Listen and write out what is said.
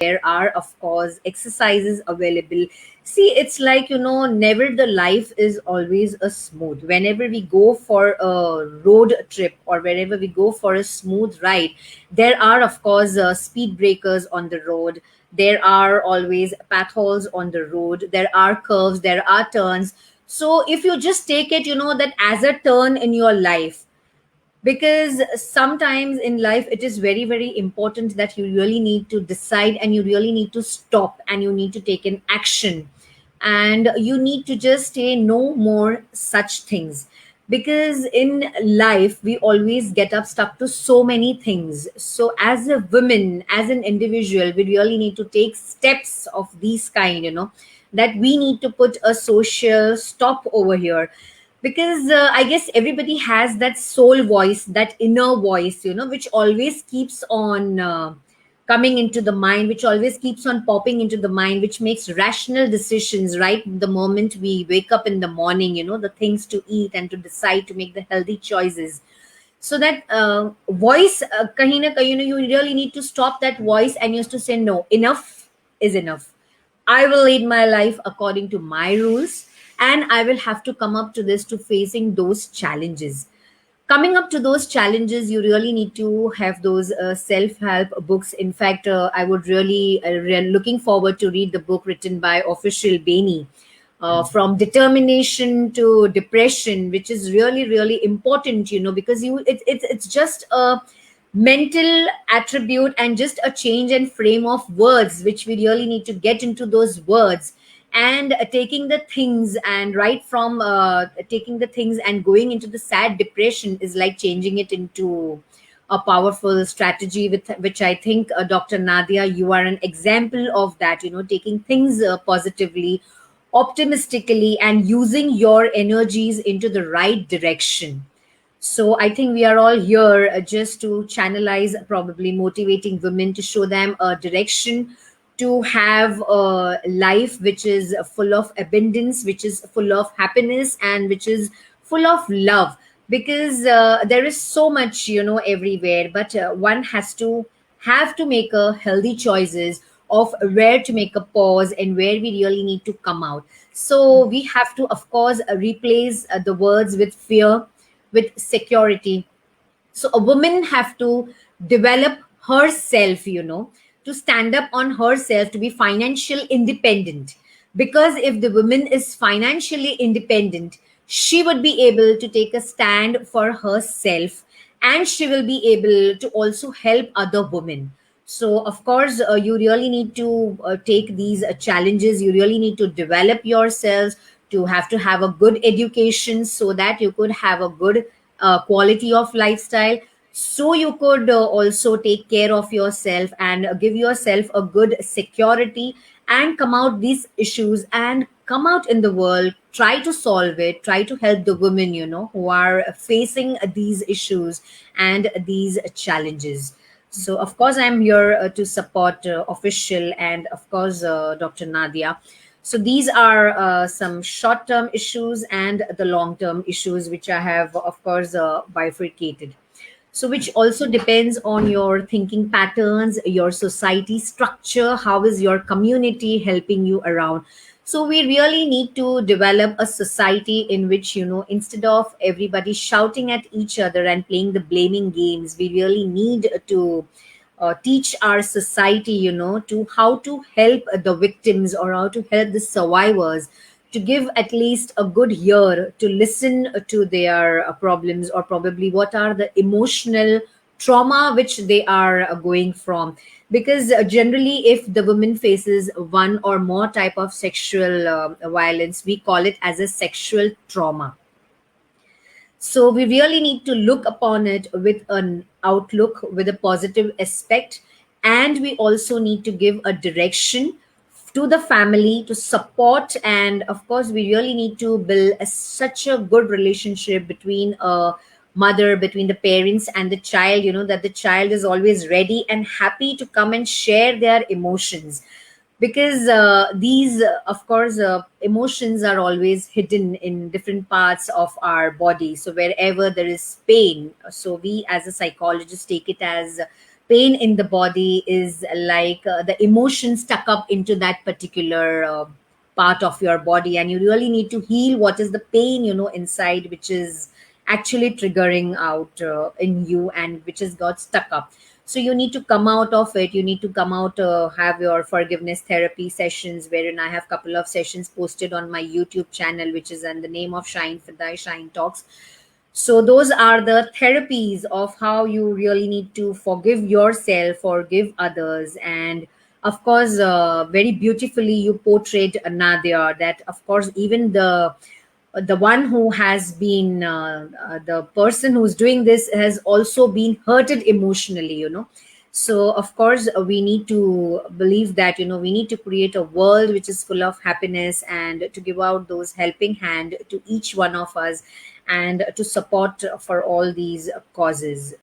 there are of course exercises available. See, it's like, never the life is always a smooth. Whenever we go for a road trip or wherever we go for a smooth ride, there are of course speed breakers on the road. There are always potholes on the road. There are curves, there are turns. So if you just take it, that as a turn in your life, because sometimes in life it is very very important that you really need to decide and you really need to stop and you need to take an action, and you need to just say no more such things. Because in life we always get up stuck to so many things. So as a woman, as an individual, we really need to take steps of these kind, that we need to put a social stop over here. Because I guess everybody has that soul voice, that inner voice, which always keeps on coming into the mind, which always keeps on popping into the mind, which makes rational decisions right the moment we wake up in the morning, the things to eat and to decide to make the healthy choices. So that voice, kahin na kahin, you really need to stop that voice and you have to say no, enough is enough. I will lead my life according to my rules, and I will have to come up to this to facing those challenges. Coming up to those challenges, you really need to have those self-help books. In fact, I would really looking forward to read the book written by Official Bainey, from determination to depression, which is really really important, because it's just a mental attribute and just a change and frame of words which we really need to get into those words. And taking the things and right from taking the things and going into the sad depression is like changing it into a powerful strategy, with which I think, Dr. Nadia, you are an example of that, taking things positively, optimistically, and using your energies into the right direction. So I think we are all here just to channelize, probably motivating women, to show them a direction, to have a life which is full of abundance, which is full of happiness, and which is full of love. Because there is so much, everywhere, but one has to have to make a healthy choices of where to make a pause and where we really need to come out. So we have to, of course, replace the words with fear, with security. So a woman have to develop herself, to stand up on herself, to be financial independent. Because if the woman is financially independent, she would be able to take a stand for herself, and she will be able to also help other women. So of course, you really need to take these challenges. You really need to develop yourselves, to have a good education so that you could have a good quality of lifestyle, so you could also take care of yourself and give yourself a good security, and come out these issues and come out in the world, try to solve it, try to help the women, who are facing these issues and these challenges. So of course I'm here to support official, and of course Dr. Nadia. So these are some short term issues and the long term issues, which I have, of course, bifurcated. So, which also depends on your thinking patterns, your society structure, how is your community helping you around. So, we really need to develop a society in which, instead of everybody shouting at each other and playing the blaming games, we really need to teach our society, to how to help the victims or how to help the survivors, to give at least a good ear to listen to their problems, or probably what are the emotional trauma which they are going from. Because generally, if the woman faces one or more type of sexual violence, we call it as a sexual trauma. So we really need to look upon it with an outlook, with a positive aspect, and we also need to give a direction to the family to support. And of course, we really need to build such a good relationship between a mother, between the parents and the child, that the child is always ready and happy to come and share their emotions. Because these of course emotions are always hidden in different parts of our body. So wherever there is pain, so we as a psychologist take it as pain in the body is like the emotion stuck up into that particular part of your body, and you really need to heal what is the pain, inside, which is actually triggering out in you, and which has got stuck up. So you need to come out of it. You need to come out, have your forgiveness therapy sessions, wherein I have couple of sessions posted on my YouTube channel, which is in the name of Shahin Fidai, Shahin Talks. So those are the therapies of how you really need to forgive yourself, forgive others. And of course, very beautifully you portrayed Nadia, that of course even the one who has been the person who's doing this has also been hurted emotionally, so of course we need to believe that, we need to create a world which is full of happiness, and to give out those helping hand to each one of us, and to support for all these causes.